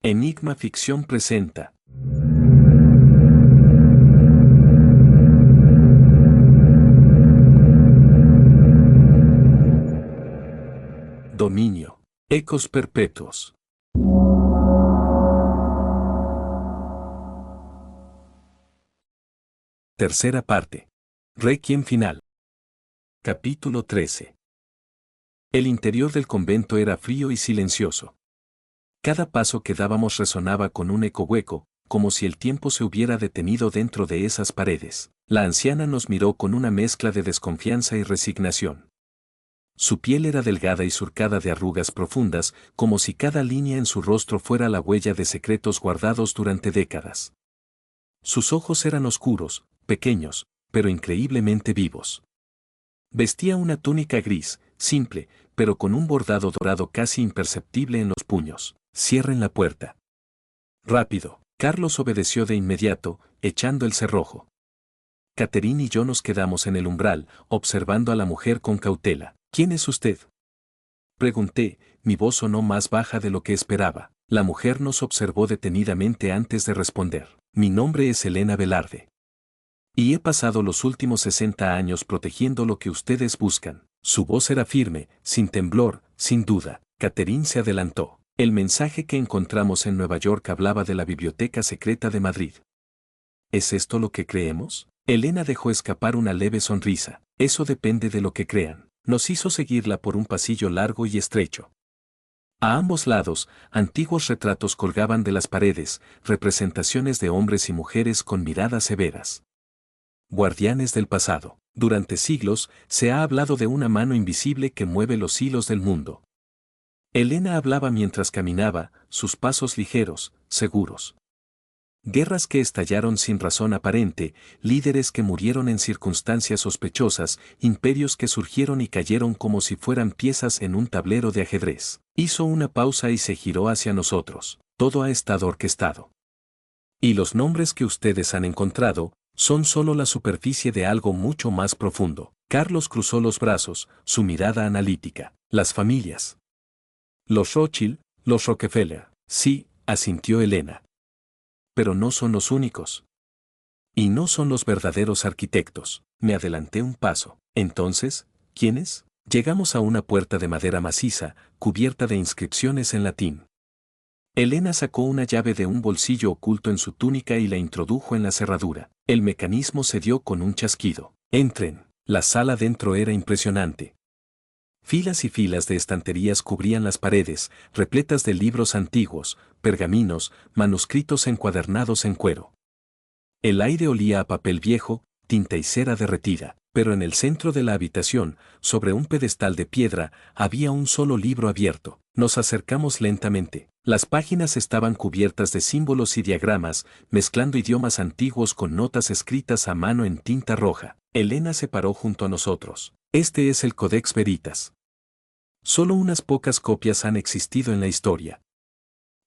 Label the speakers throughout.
Speaker 1: Enigma Ficción presenta. Dominio. Ecos perpetuos. Tercera parte. Requiem final. Capítulo 13. El interior del convento era frío y silencioso. Cada paso que dábamos resonaba con un eco hueco, como si el tiempo se hubiera detenido dentro de esas paredes. La anciana nos miró con una mezcla de desconfianza y resignación. Su piel era delgada y surcada de arrugas profundas, como si cada línea en su rostro fuera la huella de secretos guardados durante décadas. Sus ojos eran oscuros, pequeños, pero increíblemente vivos. Vestía una túnica gris, simple, pero con un bordado dorado casi imperceptible en los puños. «Cierren la puerta». «Rápido». Carlos obedeció de inmediato, echando el cerrojo. Catherine y yo nos quedamos en el umbral, observando a la mujer con cautela. «¿Quién es usted?», pregunté, mi voz sonó más baja de lo que esperaba. La mujer nos observó detenidamente antes de responder. «Mi nombre es Elena Velarde. Y he pasado los últimos 60 años protegiendo lo que ustedes buscan». Su voz era firme, sin temblor, sin duda. Catherine se adelantó. «El mensaje que encontramos en Nueva York hablaba de la Biblioteca Secreta de Madrid». ¿Es esto lo que creemos? Elena dejó escapar una leve sonrisa. «Eso depende de lo que crean». Nos hizo seguirla por un pasillo largo y estrecho. A ambos lados, antiguos retratos colgaban de las paredes, representaciones de hombres y mujeres con miradas severas. Guardianes del pasado. Durante siglos, se ha hablado de una mano invisible que mueve los hilos del mundo. Elena hablaba mientras caminaba, sus pasos ligeros, seguros. Guerras que estallaron sin razón aparente, líderes que murieron en circunstancias sospechosas, imperios que surgieron y cayeron como si fueran piezas en un tablero de ajedrez. Hizo una pausa y se giró hacia nosotros. Todo ha estado orquestado. Y los nombres que ustedes han encontrado son solo la superficie de algo mucho más profundo. Carlos cruzó los brazos, su mirada analítica. Las familias. Los Rothschild, los Rockefeller. Sí, asintió Elena. Pero no son los únicos. Y no son los verdaderos arquitectos. Me adelanté un paso. Entonces, ¿quiénes? Llegamos a una puerta de madera maciza, cubierta de inscripciones en latín. Elena sacó una llave de un bolsillo oculto en su túnica y la introdujo en la cerradura. El mecanismo se dio con un chasquido. «Entren». La sala dentro era impresionante. Filas y filas de estanterías cubrían las paredes, repletas de libros antiguos, pergaminos, manuscritos encuadernados en cuero. El aire olía a papel viejo, tinta y cera derretida, pero en el centro de la habitación, sobre un pedestal de piedra, había un solo libro abierto. Nos acercamos lentamente. Las páginas estaban cubiertas de símbolos y diagramas, mezclando idiomas antiguos con notas escritas a mano en tinta roja. Elena se paró junto a nosotros. «Este es el Codex Veritas. Solo unas pocas copias han existido en la historia.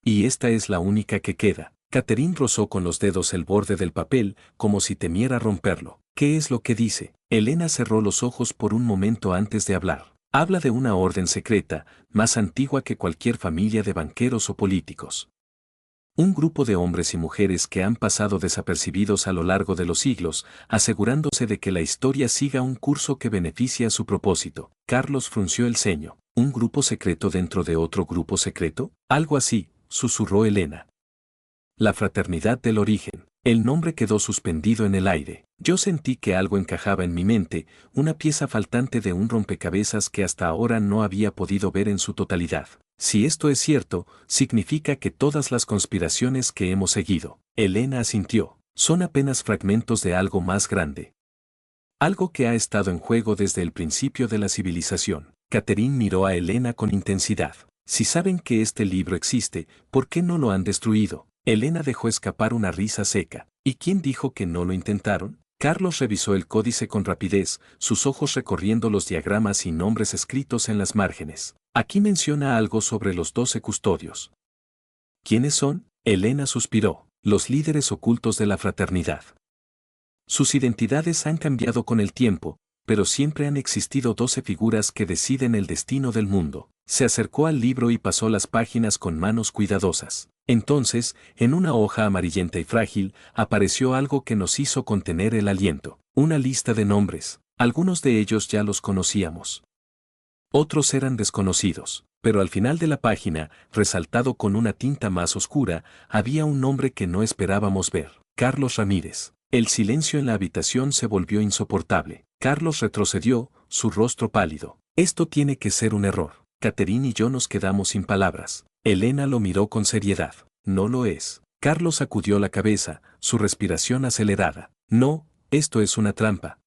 Speaker 1: Y esta es la única que queda». Catherine rozó con los dedos el borde del papel, como si temiera romperlo. «¿Qué es lo que dice?». Elena cerró los ojos por un momento antes de hablar. «Habla de una orden secreta, más antigua que cualquier familia de banqueros o políticos. Un grupo de hombres y mujeres que han pasado desapercibidos a lo largo de los siglos, asegurándose de que la historia siga un curso que beneficie a su propósito». Carlos frunció el ceño. «¿Un grupo secreto dentro de otro grupo secreto?». «Algo así», susurró Elena. «La fraternidad del origen». El nombre quedó suspendido en el aire. Yo sentí que algo encajaba en mi mente, una pieza faltante de un rompecabezas que hasta ahora no había podido ver en su totalidad. Si esto es cierto, significa que todas las conspiraciones que hemos seguido, Elena asintió, son apenas fragmentos de algo más grande. Algo que ha estado en juego desde el principio de la civilización. Catherine miró a Elena con intensidad. «Si saben que este libro existe, ¿por qué no lo han destruido?». Elena dejó escapar una risa seca. «¿Y quién dijo que no lo intentaron?». Carlos revisó el códice con rapidez, sus ojos recorriendo los diagramas y nombres escritos en las márgenes. «Aquí menciona algo sobre los 12 custodios». «¿Quiénes son?». Elena suspiró. «Los líderes ocultos de la fraternidad. Sus identidades han cambiado con el tiempo, pero siempre han existido 12 figuras que deciden el destino del mundo». Se acercó al libro y pasó las páginas con manos cuidadosas. Entonces, en una hoja amarillenta y frágil, apareció algo que nos hizo contener el aliento. Una lista de nombres. Algunos de ellos ya los conocíamos. Otros eran desconocidos, pero al final de la página, resaltado con una tinta más oscura, había un nombre que no esperábamos ver. Carlos Ramírez. El silencio en la habitación se volvió insoportable. Carlos retrocedió, su rostro pálido. Esto tiene que ser un error. Catherine y yo nos quedamos sin palabras. Elena lo miró con seriedad. No lo es. Carlos sacudió la cabeza, su respiración acelerada. No, esto es una trampa.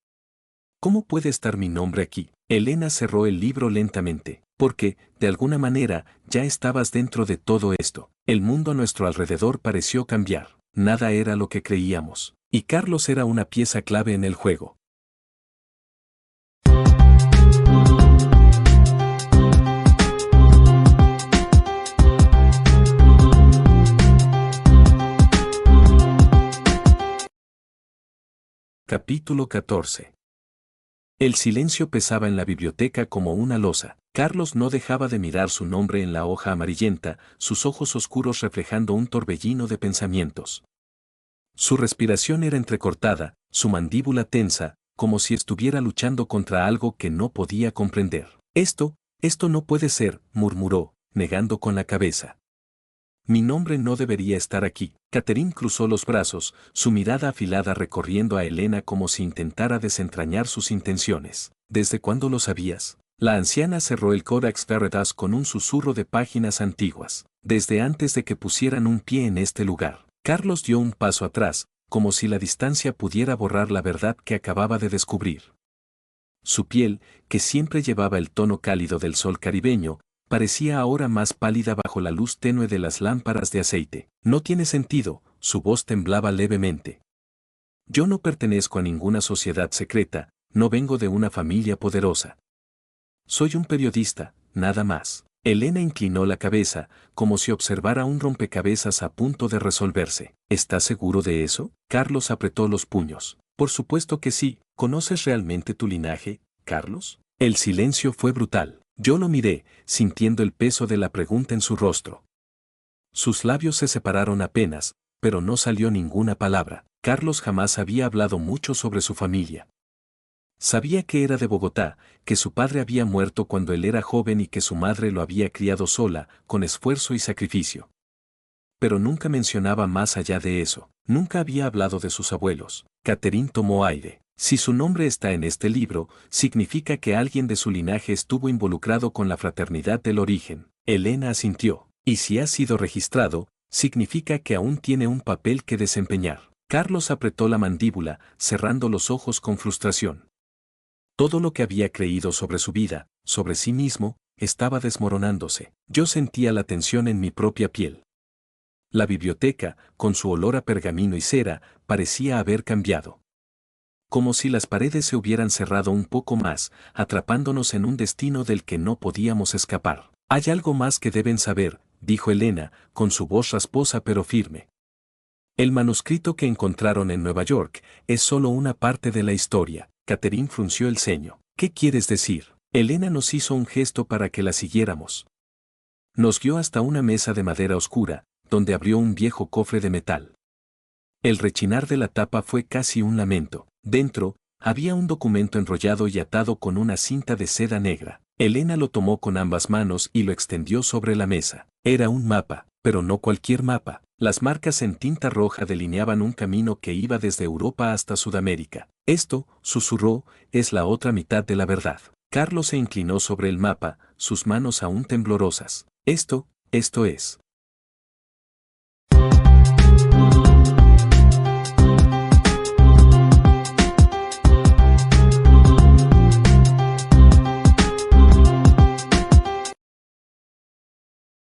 Speaker 1: ¿Cómo puede estar mi nombre aquí? Elena cerró el libro lentamente, porque, de alguna manera, ya estabas dentro de todo esto. El mundo a nuestro alrededor pareció cambiar. Nada era lo que creíamos. Y Carlos era una pieza clave en el juego. Capítulo 14. El silencio pesaba en la biblioteca como una losa. Carlos no dejaba de mirar su nombre en la hoja amarillenta, sus ojos oscuros reflejando un torbellino de pensamientos. Su respiración era entrecortada, su mandíbula tensa, como si estuviera luchando contra algo que no podía comprender. Esto no puede ser, murmuró, negando con la cabeza. Mi nombre no debería estar aquí. Catherine cruzó los brazos, su mirada afilada recorriendo a Elena como si intentara desentrañar sus intenciones. ¿Desde cuándo lo sabías? La anciana cerró el Codex Veritas con un susurro de páginas antiguas. Desde antes de que pusieran un pie en este lugar. Carlos dio un paso atrás, como si la distancia pudiera borrar la verdad que acababa de descubrir. Su piel, que siempre llevaba el tono cálido del sol caribeño, parecía ahora más pálida bajo la luz tenue de las lámparas de aceite. No tiene sentido, su voz temblaba levemente. Yo no pertenezco a ninguna sociedad secreta, no vengo de una familia poderosa. Soy un periodista, nada más. Elena inclinó la cabeza, como si observara un rompecabezas a punto de resolverse. ¿Estás seguro de eso? Carlos apretó los puños. Por supuesto que sí. ¿Conoces realmente tu linaje, Carlos? El silencio fue brutal. Yo lo miré, sintiendo el peso de la pregunta en su rostro. Sus labios se separaron apenas, pero no salió ninguna palabra. Carlos jamás había hablado mucho sobre su familia. Sabía que era de Bogotá, que su padre había muerto cuando él era joven y que su madre lo había criado sola, con esfuerzo y sacrificio. Pero nunca mencionaba más allá de eso. Nunca había hablado de sus abuelos. Catherine tomó aire. Si su nombre está en este libro, significa que alguien de su linaje estuvo involucrado con la fraternidad del origen. Elena asintió. Y si ha sido registrado, significa que aún tiene un papel que desempeñar. Carlos apretó la mandíbula, cerrando los ojos con frustración. Todo lo que había creído sobre su vida, sobre sí mismo, estaba desmoronándose. Yo sentía la tensión en mi propia piel. La biblioteca, con su olor a pergamino y cera, parecía haber cambiado. Como si las paredes se hubieran cerrado un poco más, atrapándonos en un destino del que no podíamos escapar. Hay algo más que deben saber, dijo Elena, con su voz rasposa pero firme. El manuscrito que encontraron en Nueva York es solo una parte de la historia. Catherine frunció el ceño. ¿Qué quieres decir? Elena nos hizo un gesto para que la siguiéramos. Nos guió hasta una mesa de madera oscura, donde abrió un viejo cofre de metal. El rechinar de la tapa fue casi un lamento. Dentro, había un documento enrollado y atado con una cinta de seda negra. Elena lo tomó con ambas manos y lo extendió sobre la mesa. Era un mapa, pero no cualquier mapa. Las marcas en tinta roja delineaban un camino que iba desde Europa hasta Sudamérica. Esto, susurró, es la otra mitad de la verdad. Carlos se inclinó sobre el mapa, sus manos aún temblorosas. Esto es.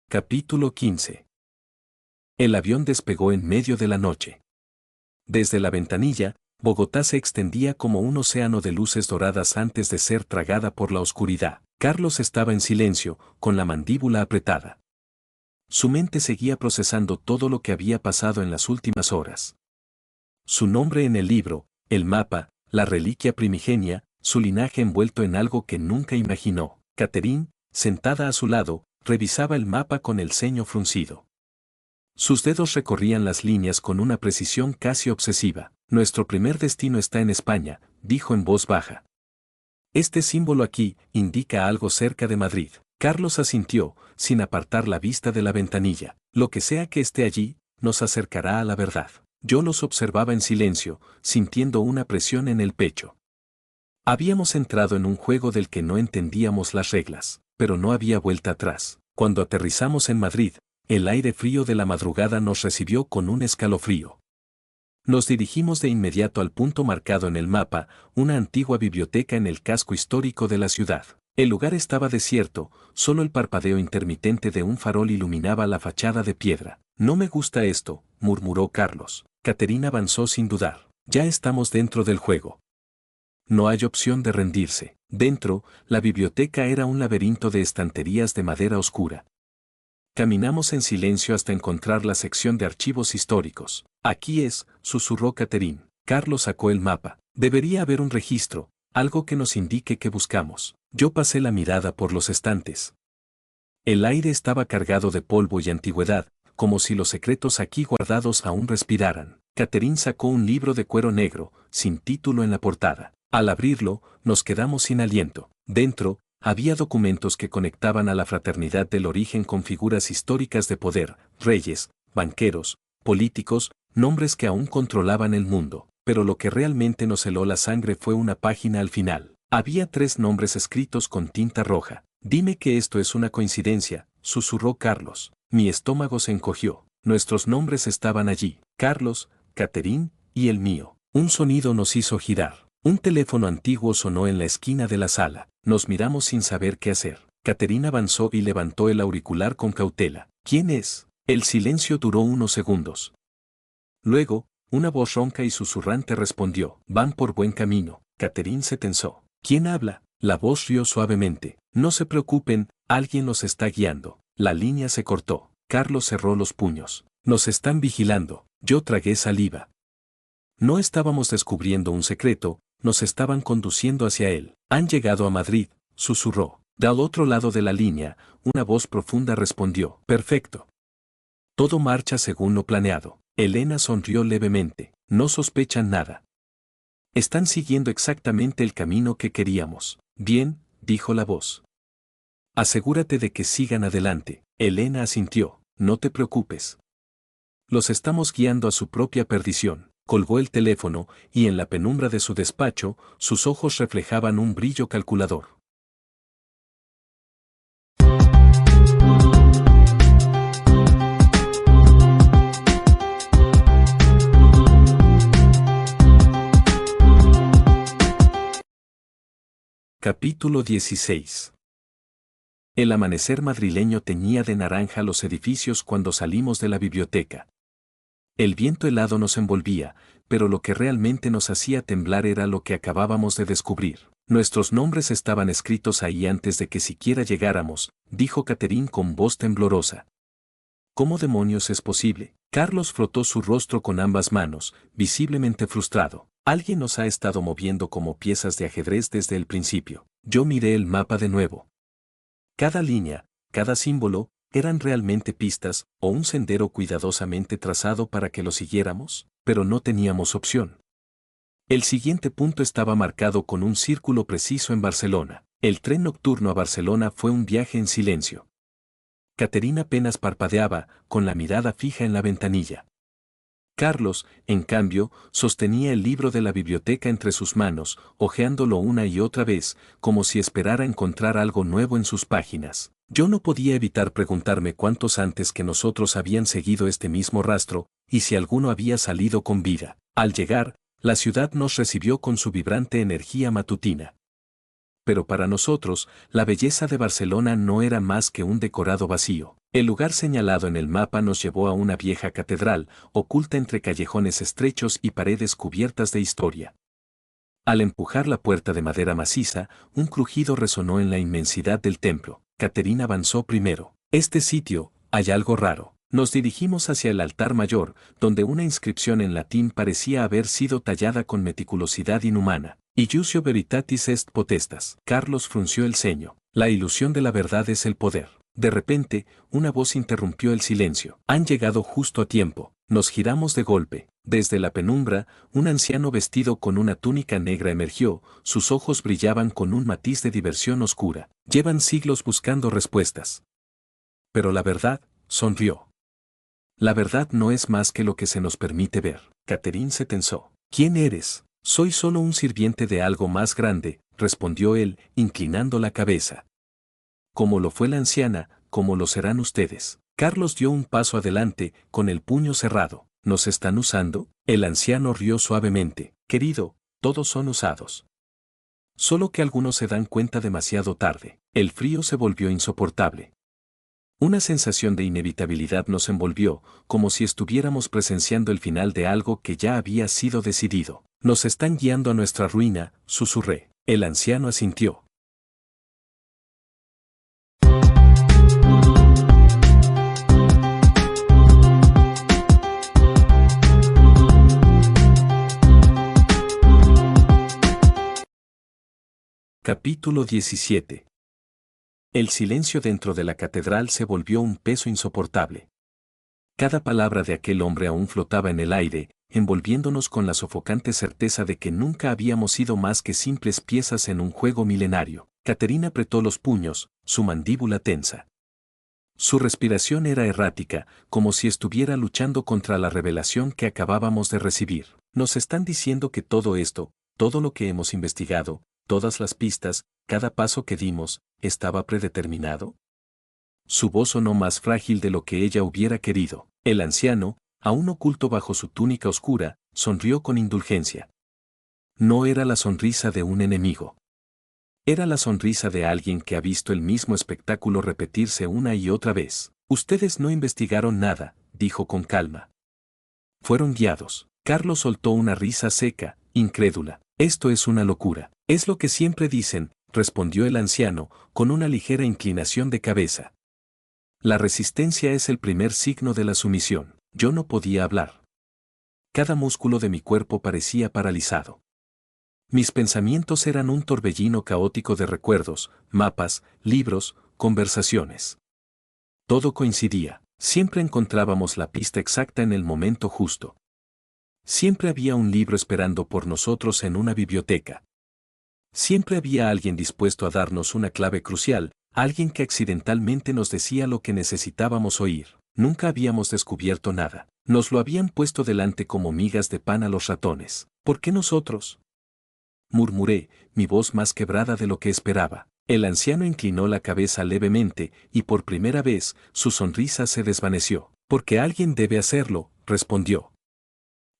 Speaker 1: Capítulo 15. El avión despegó en medio de la noche. Desde la ventanilla, Bogotá se extendía como un océano de luces doradas antes de ser tragada por la oscuridad. Carlos estaba en silencio, con la mandíbula apretada. Su mente seguía procesando todo lo que había pasado en las últimas horas. Su nombre en el libro, el mapa, la reliquia primigenia, su linaje envuelto en algo que nunca imaginó. Catherine, sentada a su lado, revisaba el mapa con el ceño fruncido. Sus dedos recorrían las líneas con una precisión casi obsesiva. Nuestro primer destino está en España, dijo en voz baja. Este símbolo aquí indica algo cerca de Madrid. Carlos asintió, sin apartar la vista de la ventanilla. Lo que sea que esté allí, nos acercará a la verdad. Yo los observaba en silencio, sintiendo una presión en el pecho. Habíamos entrado en un juego del que no entendíamos las reglas, pero no había vuelta atrás. Cuando aterrizamos en Madrid, el aire frío de la madrugada nos recibió con un escalofrío. Nos dirigimos de inmediato al punto marcado en el mapa, una antigua biblioteca en el casco histórico de la ciudad. El lugar estaba desierto, solo el parpadeo intermitente de un farol iluminaba la fachada de piedra. No me gusta esto, murmuró Carlos. Caterina avanzó sin dudar. Ya estamos dentro del juego. No hay opción de rendirse. Dentro, la biblioteca era un laberinto de estanterías de madera oscura. Caminamos en silencio hasta encontrar la sección de archivos históricos. Aquí es, susurró Catherine. Carlos sacó el mapa. Debería haber un registro, algo que nos indique qué buscamos. Yo pasé la mirada por los estantes. El aire estaba cargado de polvo y antigüedad, como si los secretos aquí guardados aún respiraran. Catherine sacó un libro de cuero negro, sin título en la portada. Al abrirlo, nos quedamos sin aliento. Dentro, había documentos que conectaban a la fraternidad del origen con figuras históricas de poder, reyes, banqueros, políticos, nombres que aún controlaban el mundo. Pero lo que realmente nos heló la sangre fue una página al final. Había 3 nombres escritos con tinta roja. Dime que esto es una coincidencia, susurró Carlos. Mi estómago se encogió. Nuestros nombres estaban allí. Carlos, Catherine y el mío. Un sonido nos hizo girar. Un teléfono antiguo sonó en la esquina de la sala. Nos miramos sin saber qué hacer. Catherine avanzó y levantó el auricular con cautela. ¿Quién es? El silencio duró unos segundos. Luego, una voz ronca y susurrante respondió. Van por buen camino. Catherine se tensó. ¿Quién habla? La voz rió suavemente. No se preocupen, alguien los está guiando. La línea se cortó. Carlos cerró los puños. Nos están vigilando. Yo tragué saliva. No estábamos descubriendo un secreto, nos estaban conduciendo hacia él. Han llegado a Madrid, susurró. Del otro lado de la línea, una voz profunda respondió. Perfecto. Todo marcha según lo planeado. Elena sonrió levemente. No sospechan nada. Están siguiendo exactamente el camino que queríamos. Bien, dijo la voz. Asegúrate de que sigan adelante. Elena asintió. No te preocupes. Los estamos guiando a su propia perdición. Colgó el teléfono y en la penumbra de su despacho, sus ojos reflejaban un brillo calculador. Capítulo 16. El amanecer madrileño teñía de naranja los edificios cuando salimos de la biblioteca. El viento helado nos envolvía, pero lo que realmente nos hacía temblar era lo que acabábamos de descubrir. Nuestros nombres estaban escritos ahí antes de que siquiera llegáramos, dijo Catherine con voz temblorosa. ¿Cómo demonios es posible? Carlos frotó su rostro con ambas manos, visiblemente frustrado. Alguien nos ha estado moviendo como piezas de ajedrez desde el principio. Yo miré el mapa de nuevo. Cada línea, cada símbolo, ¿eran realmente pistas o un sendero cuidadosamente trazado para que lo siguiéramos? Pero no teníamos opción. El siguiente punto estaba marcado con un círculo preciso en Barcelona. El tren nocturno a Barcelona fue un viaje en silencio. Catherine apenas parpadeaba, con la mirada fija en la ventanilla. Carlos, en cambio, sostenía el libro de la biblioteca entre sus manos, hojeándolo una y otra vez, como si esperara encontrar algo nuevo en sus páginas. Yo no podía evitar preguntarme cuántos antes que nosotros habían seguido este mismo rastro, y si alguno había salido con vida. Al llegar, la ciudad nos recibió con su vibrante energía matutina. Pero para nosotros, la belleza de Barcelona no era más que un decorado vacío. El lugar señalado en el mapa nos llevó a una vieja catedral, oculta entre callejones estrechos y paredes cubiertas de historia. Al empujar la puerta de madera maciza, un crujido resonó en la inmensidad del templo. Catherine avanzó primero. Este sitio, hay algo raro. Nos dirigimos hacia el altar mayor, donde una inscripción en latín parecía haber sido tallada con meticulosidad inhumana. Iusio veritatis est potestas. Carlos frunció el ceño. La ilusión de la verdad es el poder. De repente, una voz interrumpió el silencio. Han llegado justo a tiempo. Nos giramos de golpe. Desde la penumbra, un anciano vestido con una túnica negra emergió, sus ojos brillaban con un matiz de diversión oscura. Llevan siglos buscando respuestas. Pero la verdad, sonrió. La verdad no es más que lo que se nos permite ver. Catherine se tensó. ¿Quién eres? Soy solo un sirviente de algo más grande, respondió él, inclinando la cabeza. Como lo fue la anciana, como lo serán ustedes. Carlos dio un paso adelante, con el puño cerrado. ¿Nos están usando? El anciano rió suavemente. Querido, todos son usados. Solo que algunos se dan cuenta demasiado tarde. El frío se volvió insoportable. Una sensación de inevitabilidad nos envolvió, como si estuviéramos presenciando el final de algo que ya había sido decidido. Nos están guiando a nuestra ruina, susurré. El anciano asintió. Capítulo 17. El silencio dentro de la catedral se volvió un peso insoportable. Cada palabra de aquel hombre aún flotaba en el aire, envolviéndonos con la sofocante certeza de que nunca habíamos sido más que simples piezas en un juego milenario. Catherine apretó los puños, su mandíbula tensa. Su respiración era errática, como si estuviera luchando contra la revelación que acabábamos de recibir. Nos están diciendo que todo esto, todo lo que hemos investigado, todas las pistas, cada paso que dimos, ¿estaba predeterminado? Su voz sonó más frágil de lo que ella hubiera querido. El anciano, aún oculto bajo su túnica oscura, sonrió con indulgencia. No era la sonrisa de un enemigo. Era la sonrisa de alguien que ha visto el mismo espectáculo repetirse una y otra vez. Ustedes no investigaron nada, dijo con calma. Fueron guiados. Carlos soltó una risa seca, incrédula. Esto es una locura. Es lo que siempre dicen, respondió el anciano, con una ligera inclinación de cabeza. La resistencia es el primer signo de la sumisión. Yo no podía hablar. Cada músculo de mi cuerpo parecía paralizado. Mis pensamientos eran un torbellino caótico de recuerdos, mapas, libros, conversaciones. Todo coincidía. Siempre encontrábamos la pista exacta en el momento justo. Siempre había un libro esperando por nosotros en una biblioteca. Siempre había alguien dispuesto a darnos una clave crucial, alguien que accidentalmente nos decía lo que necesitábamos oír. Nunca habíamos descubierto nada. Nos lo habían puesto delante como migas de pan a los ratones. ¿Por qué nosotros? Murmuré, mi voz más quebrada de lo que esperaba. El anciano inclinó la cabeza levemente, y por primera vez, su sonrisa se desvaneció. Porque alguien debe hacerlo, respondió.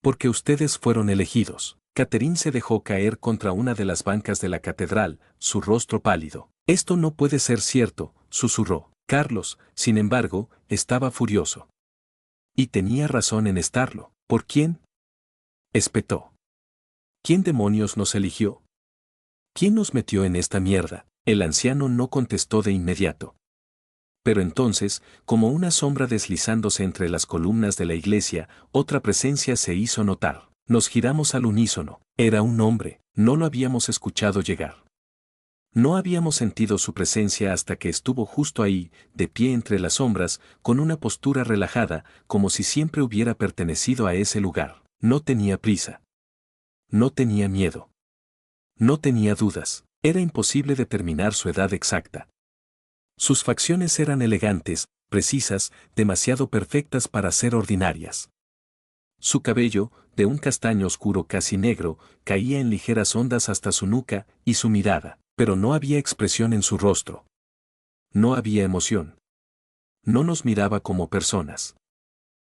Speaker 1: Porque ustedes fueron elegidos. Catherine se dejó caer contra una de las bancas de la catedral, su rostro pálido. Esto no puede ser cierto, susurró. Carlos, sin embargo, estaba furioso. Y tenía razón en estarlo. ¿Por quién? Espetó. ¿Quién demonios nos eligió? ¿Quién nos metió en esta mierda? El anciano no contestó de inmediato. Pero entonces, como una sombra deslizándose entre las columnas de la iglesia, otra presencia se hizo notar. Nos giramos al unísono. Era un hombre, no lo habíamos escuchado llegar. No habíamos sentido su presencia hasta que estuvo justo ahí, de pie entre las sombras, con una postura relajada, como si siempre hubiera pertenecido a ese lugar. No tenía prisa. No tenía miedo. No tenía dudas. Era imposible determinar su edad exacta. Sus facciones eran elegantes, precisas, demasiado perfectas para ser ordinarias. Su cabello, de un castaño oscuro casi negro, caía en ligeras ondas hasta su nuca y su mirada, pero no había expresión en su rostro. No había emoción. No nos miraba como personas.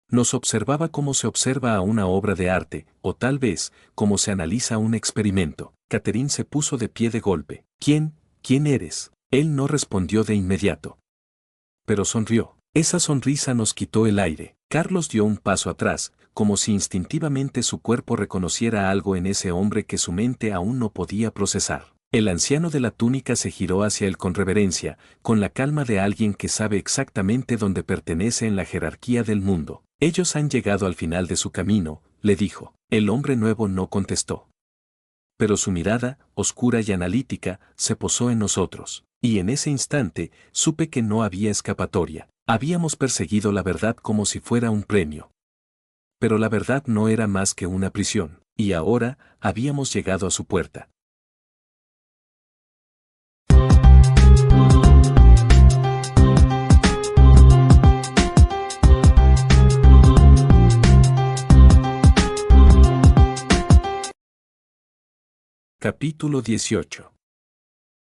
Speaker 1: Nos observaba como se observa a una obra de arte, o tal vez, como se analiza un experimento. Catherine se puso de pie de golpe. ¿Quién eres? Él no respondió de inmediato. Pero sonrió. Esa sonrisa nos quitó el aire. Carlos dio un paso atrás, como si instintivamente su cuerpo reconociera algo en ese hombre que su mente aún no podía procesar. El anciano de la túnica se giró hacia él con reverencia, con la calma de alguien que sabe exactamente dónde pertenece en la jerarquía del mundo. Ellos han llegado al final de su camino, le dijo. El hombre nuevo no contestó. Pero su mirada, oscura y analítica, se posó en nosotros. Y en ese instante, supe que no había escapatoria. Habíamos perseguido la verdad como si fuera un premio. Pero la verdad no era más que una prisión, y ahora habíamos llegado a su puerta. Capítulo 18.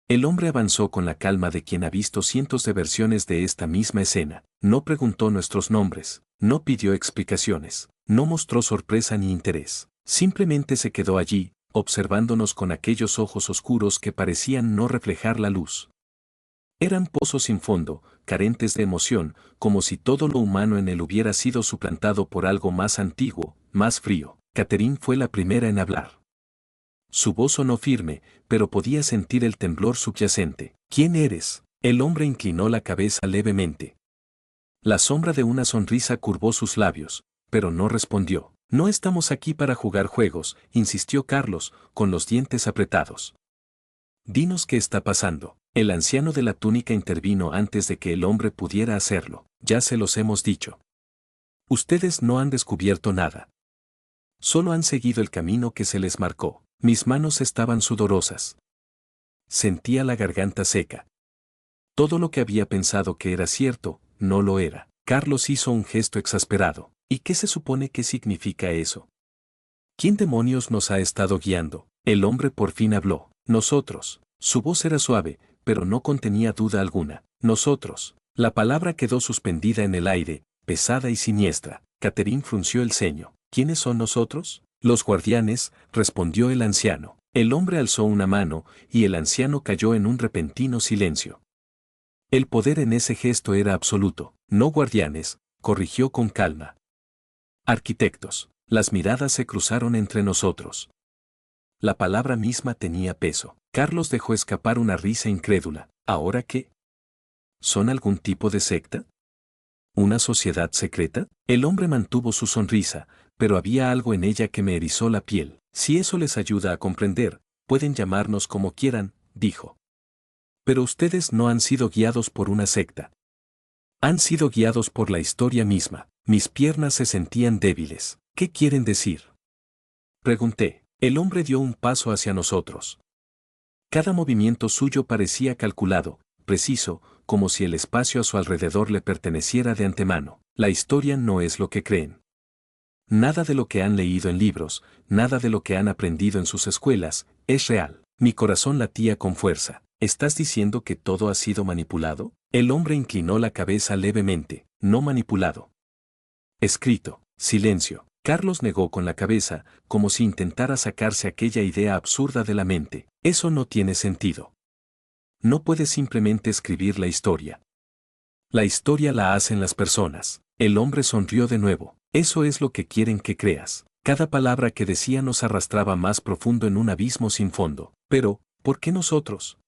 Speaker 1: El hombre avanzó con la calma de quien ha visto cientos de versiones de esta misma escena. No preguntó nuestros nombres, no pidió explicaciones, no mostró sorpresa ni interés. Simplemente se quedó allí, observándonos con aquellos ojos oscuros que parecían no reflejar la luz. Eran pozos sin fondo, carentes de emoción, como si todo lo humano en él hubiera sido suplantado por algo más antiguo, más frío. Catherine fue la primera en hablar. Su voz sonó firme, pero podía sentir el temblor subyacente. ¿Quién eres? El hombre inclinó la cabeza levemente. La sombra de una sonrisa curvó sus labios, pero no respondió. No estamos aquí para jugar juegos, insistió Carlos, con los dientes apretados. Dinos qué está pasando. El anciano de la túnica intervino antes de que el hombre pudiera hacerlo. Ya se los hemos dicho. Ustedes no han descubierto nada. Solo han seguido el camino que se les marcó. Mis manos estaban sudorosas. Sentía la garganta seca. Todo lo que había pensado que era cierto, no lo era. Carlos hizo un gesto exasperado. ¿Y qué se supone que significa eso? ¿Quién demonios nos ha estado guiando? El hombre por fin habló. Nosotros. Su voz era suave, pero no contenía duda alguna. Nosotros. La palabra quedó suspendida en el aire, pesada y siniestra. Catherine frunció el ceño. ¿Quiénes son nosotros? Los guardianes, respondió el anciano. El hombre alzó una mano, y el anciano cayó en un repentino silencio. El poder en ese gesto era absoluto. No guardianes, corrigió con calma. Arquitectos. Las miradas se cruzaron entre nosotros. La palabra misma tenía peso. Carlos dejó escapar una risa incrédula. ¿Ahora qué? ¿Son algún tipo de secta? ¿Una sociedad secreta? El hombre mantuvo su sonrisa, pero había algo en ella que me erizó la piel. Si eso les ayuda a comprender, pueden llamarnos como quieran, dijo. Pero ustedes no han sido guiados por una secta. Han sido guiados por la historia misma. Mis piernas se sentían débiles. ¿Qué quieren decir? Pregunté. El hombre dio un paso hacia nosotros. Cada movimiento suyo parecía calculado, preciso, como si el espacio a su alrededor le perteneciera de antemano. La historia no es lo que creen. Nada de lo que han leído en libros, nada de lo que han aprendido en sus escuelas, es real. Mi corazón latía con fuerza. ¿Estás diciendo que todo ha sido manipulado? El hombre inclinó la cabeza levemente. No manipulado. Escrito. Silencio. Carlos negó con la cabeza, como si intentara sacarse aquella idea absurda de la mente. Eso no tiene sentido. No puedes simplemente escribir la historia. La historia la hacen las personas. El hombre sonrió de nuevo. Eso es lo que quieren que creas. Cada palabra que decía nos arrastraba más profundo en un abismo sin fondo. Pero, ¿por qué nosotros?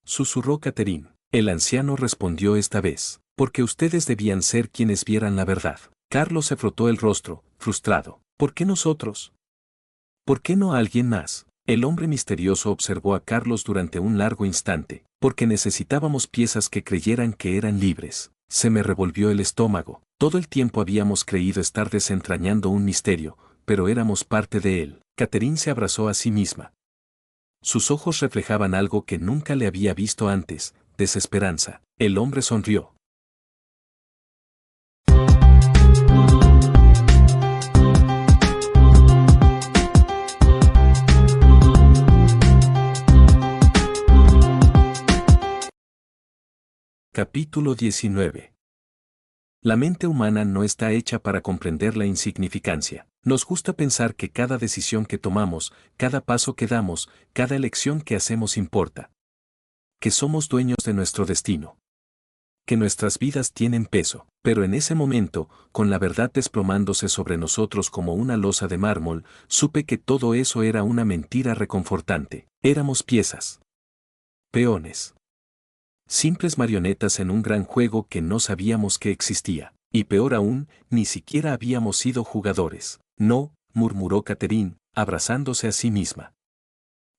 Speaker 1: Susurró Catherine. El anciano respondió esta vez. Porque ustedes debían ser quienes vieran la verdad. Carlos se frotó el rostro, frustrado. ¿Por qué nosotros? ¿Por qué no alguien más? El hombre misterioso observó a Carlos durante un largo instante. Porque necesitábamos piezas que creyeran que eran libres. Se me revolvió el estómago. Todo el tiempo habíamos creído estar desentrañando un misterio, pero éramos parte de él. Catherine se abrazó a sí misma. Sus ojos reflejaban algo que nunca le había visto antes, desesperanza. El hombre sonrió. Capítulo 19. La mente humana no está hecha para comprender la insignificancia. Nos gusta pensar que cada decisión que tomamos, cada paso que damos, cada elección que hacemos importa. Que somos dueños de nuestro destino. Que nuestras vidas tienen peso. Pero en ese momento, con la verdad desplomándose sobre nosotros como una losa de mármol, supe que todo eso era una mentira reconfortante. Éramos piezas. Peones. Simples marionetas en un gran juego que no sabíamos que existía. Y peor aún, ni siquiera habíamos sido jugadores. No, murmuró Catherine, abrazándose a sí misma.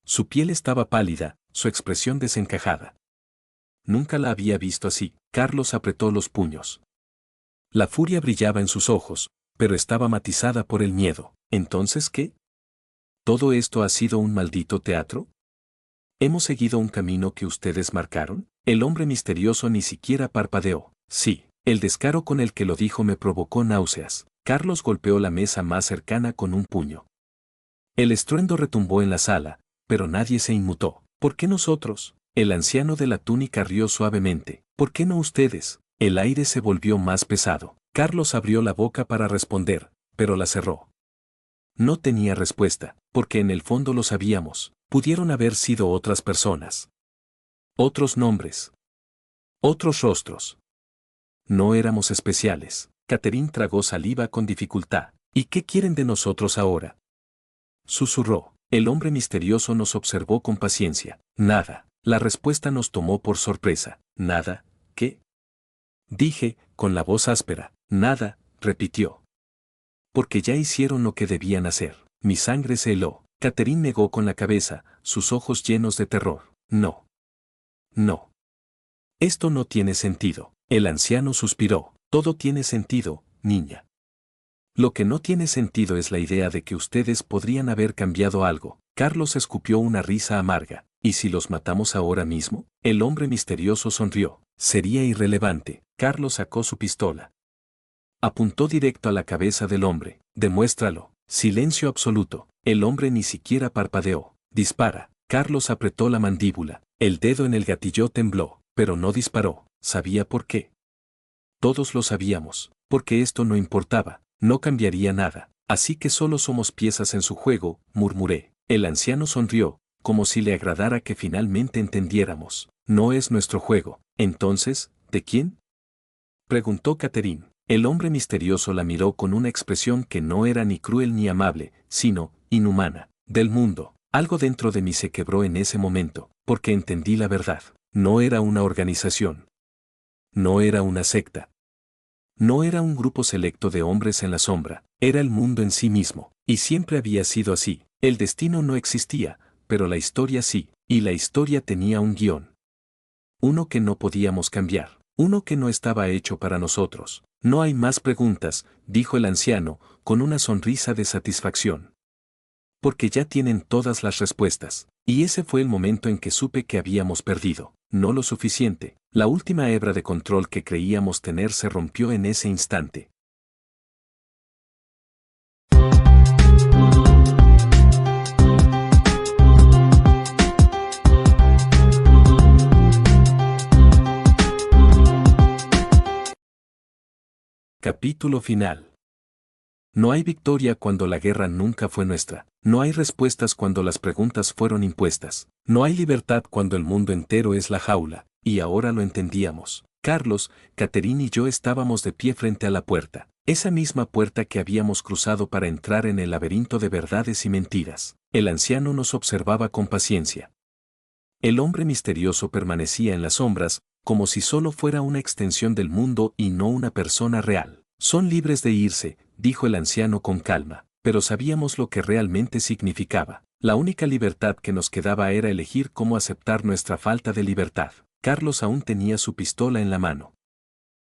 Speaker 1: Su piel estaba pálida, su expresión desencajada. Nunca la había visto así. Carlos apretó los puños. La furia brillaba en sus ojos, pero estaba matizada por el miedo. ¿Entonces qué? ¿Todo esto ha sido un maldito teatro? ¿Hemos seguido un camino que ustedes marcaron? El hombre misterioso ni siquiera parpadeó. Sí, el descaro con el que lo dijo me provocó náuseas. Carlos golpeó la mesa más cercana con un puño. El estruendo retumbó en la sala, pero nadie se inmutó. ¿Por qué nosotros? El anciano de la túnica rió suavemente. ¿Por qué no ustedes? El aire se volvió más pesado. Carlos abrió la boca para responder, pero la cerró. No tenía respuesta, porque en el fondo lo sabíamos. Pudieron haber sido otras personas. Otros nombres. Otros rostros. No éramos especiales. Catherine tragó saliva con dificultad. ¿Y qué quieren de nosotros ahora? Susurró. El hombre misterioso nos observó con paciencia. Nada. La respuesta nos tomó por sorpresa. ¿Nada? ¿Qué? Dije, con la voz áspera. Nada, repitió. Porque ya hicieron lo que debían hacer. Mi sangre se heló. Catherine negó con la cabeza, sus ojos llenos de terror. No. No. Esto no tiene sentido. El anciano suspiró. Todo tiene sentido, niña. Lo que no tiene sentido es la idea de que ustedes podrían haber cambiado algo. Carlos escupió una risa amarga. ¿Y si los matamos ahora mismo? El hombre misterioso sonrió. Sería irrelevante. Carlos sacó su pistola. Apuntó directo a la cabeza del hombre. Demuéstralo. Silencio absoluto. El hombre ni siquiera parpadeó. Dispara. Carlos apretó la mandíbula. El dedo en el gatillo tembló, pero no disparó. ¿Sabía por qué? Todos lo sabíamos. Porque esto no importaba. No cambiaría nada. Así que solo somos piezas en su juego, murmuré. El anciano sonrió, como si le agradara que finalmente entendiéramos. No es nuestro juego. Entonces, ¿de quién? Preguntó Catherine. El hombre misterioso la miró con una expresión que no era ni cruel ni amable, sino inhumana. Del mundo. Algo dentro de mí se quebró en ese momento, porque entendí la verdad. No era una organización. No era una secta. No era un grupo selecto de hombres en la sombra, era el mundo en sí mismo, y siempre había sido así. El destino no existía, pero la historia sí, y la historia tenía un guión. Uno que no podíamos cambiar, uno que no estaba hecho para nosotros. No hay más preguntas, dijo el anciano, con una sonrisa de satisfacción. Porque ya tienen todas las respuestas, y ese fue el momento en que supe que habíamos perdido. No lo suficiente. La última hebra de control que creíamos tener se rompió en ese instante. Capítulo final. No hay victoria cuando la guerra nunca fue nuestra. No hay respuestas cuando las preguntas fueron impuestas. No hay libertad cuando el mundo entero es la jaula. Y ahora lo entendíamos. Carlos, Catherine y yo estábamos de pie frente a la puerta. Esa misma puerta que habíamos cruzado para entrar en el laberinto de verdades y mentiras. El anciano nos observaba con paciencia. El hombre misterioso permanecía en las sombras, como si solo fuera una extensión del mundo y no una persona real. Son libres de irse, dijo el anciano con calma, pero sabíamos lo que realmente significaba. La única libertad que nos quedaba era elegir cómo aceptar nuestra falta de libertad. Carlos aún tenía su pistola en la mano.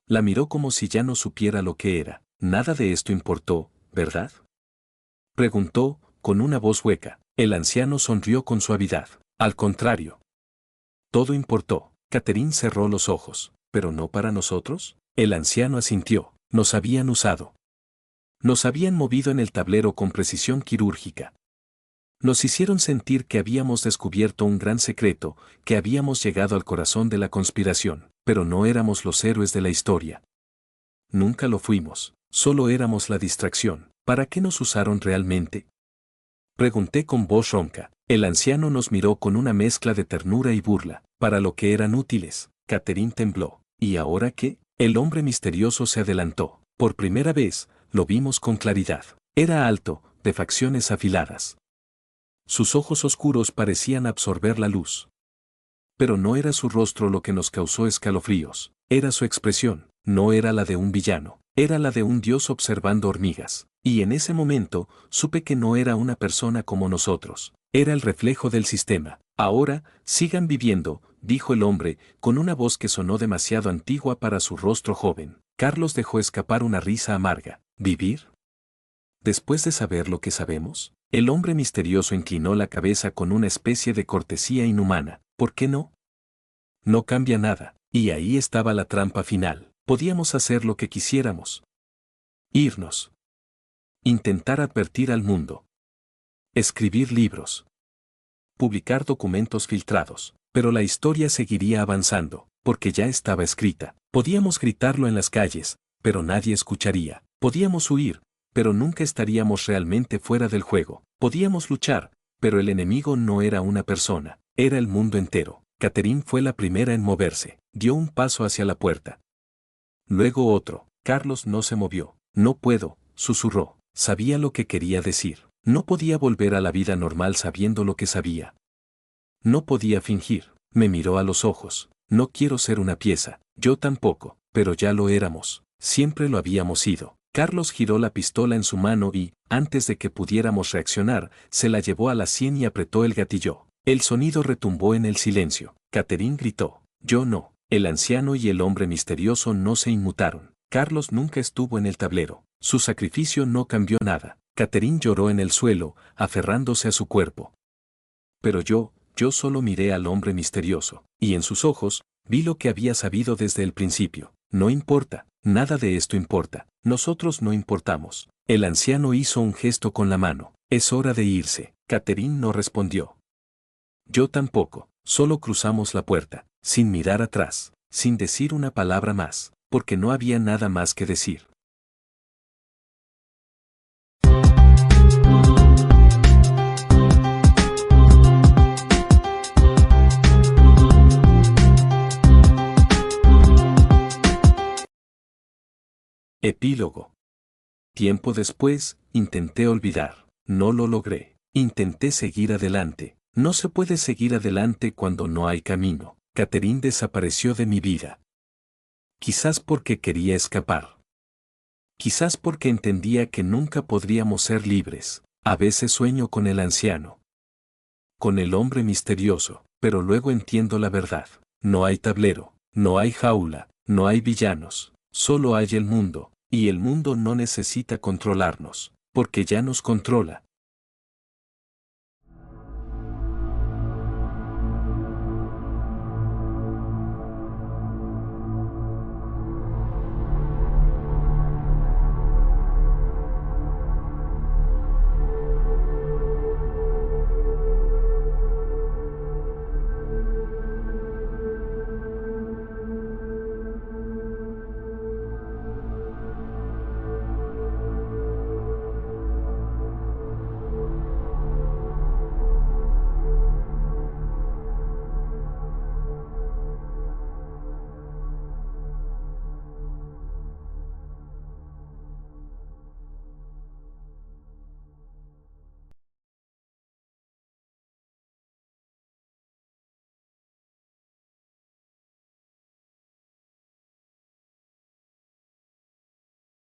Speaker 1: La miró como si ya no supiera lo que era. Nada de esto importó, ¿verdad? Preguntó, con una voz hueca. El anciano sonrió con suavidad. Al contrario. Todo importó. Catherine cerró los ojos. ¿Pero no para nosotros? El anciano asintió. Nos habían usado. Nos habían movido en el tablero con precisión quirúrgica. Nos hicieron sentir que habíamos descubierto un gran secreto, que habíamos llegado al corazón de la conspiración, pero no éramos los héroes de la historia. Nunca lo fuimos, solo éramos la distracción. ¿Para qué nos usaron realmente? Pregunté con voz ronca. El anciano nos miró con una mezcla de ternura y burla. Para lo que eran útiles. Catherine tembló. ¿Y ahora qué? El hombre misterioso se adelantó. Por primera vez, lo vimos con claridad. Era alto, de facciones afiladas. Sus ojos oscuros parecían absorber la luz. Pero no era su rostro lo que nos causó escalofríos. Era su expresión. No era la de un villano. Era la de un dios observando hormigas. Y en ese momento, supe que no era una persona como nosotros. Era el reflejo del sistema. Ahora, sigan viviendo, dijo el hombre, con una voz que sonó demasiado antigua para su rostro joven. Carlos dejó escapar una risa amarga. ¿Vivir? Después de saber lo que sabemos, el hombre misterioso inclinó la cabeza con una especie de cortesía inhumana. ¿Por qué no? No cambia nada. Y ahí estaba la trampa final. Podíamos hacer lo que quisiéramos. Irnos. Intentar advertir al mundo. Escribir libros. Publicar documentos filtrados. Pero la historia seguiría avanzando, porque ya estaba escrita. Podíamos gritarlo en las calles, pero nadie escucharía. Podíamos huir, pero nunca estaríamos realmente fuera del juego. Podíamos luchar, pero el enemigo no era una persona, era el mundo entero. Catherine fue la primera en moverse. Dio un paso hacia la puerta. Luego otro. Carlos no se movió. No puedo, susurró. Sabía lo que quería decir. No podía volver a la vida normal sabiendo lo que sabía. No podía fingir. Me miró a los ojos. No quiero ser una pieza. Yo tampoco, pero ya lo éramos. Siempre lo habíamos sido. Carlos giró la pistola en su mano y, antes de que pudiéramos reaccionar, se la llevó a la sien y apretó el gatillo. El sonido retumbó en el silencio. Catherine gritó. Yo no. El anciano y el hombre misterioso no se inmutaron. Carlos nunca estuvo en el tablero. Su sacrificio no cambió nada. Catherine lloró en el suelo, aferrándose a su cuerpo. Pero yo solo miré al hombre misterioso, y en sus ojos, vi lo que había sabido desde el principio. No importa, nada de esto importa. Nosotros no importamos. El anciano hizo un gesto con la mano. Es hora de irse. Catherine no respondió. Yo tampoco. Solo cruzamos la puerta, sin mirar atrás, sin decir una palabra más, porque no había nada más que decir. Epílogo. Tiempo después, intenté olvidar. No lo logré. Intenté seguir adelante. No se puede seguir adelante cuando no hay camino. Catherine desapareció de mi vida. Quizás porque quería escapar. Quizás porque entendía que nunca podríamos ser libres. A veces sueño con el anciano. Con el hombre misterioso, pero luego entiendo la verdad. No hay tablero, no hay jaula, no hay villanos. Solo hay el mundo, y el mundo no necesita controlarnos, porque ya nos controla.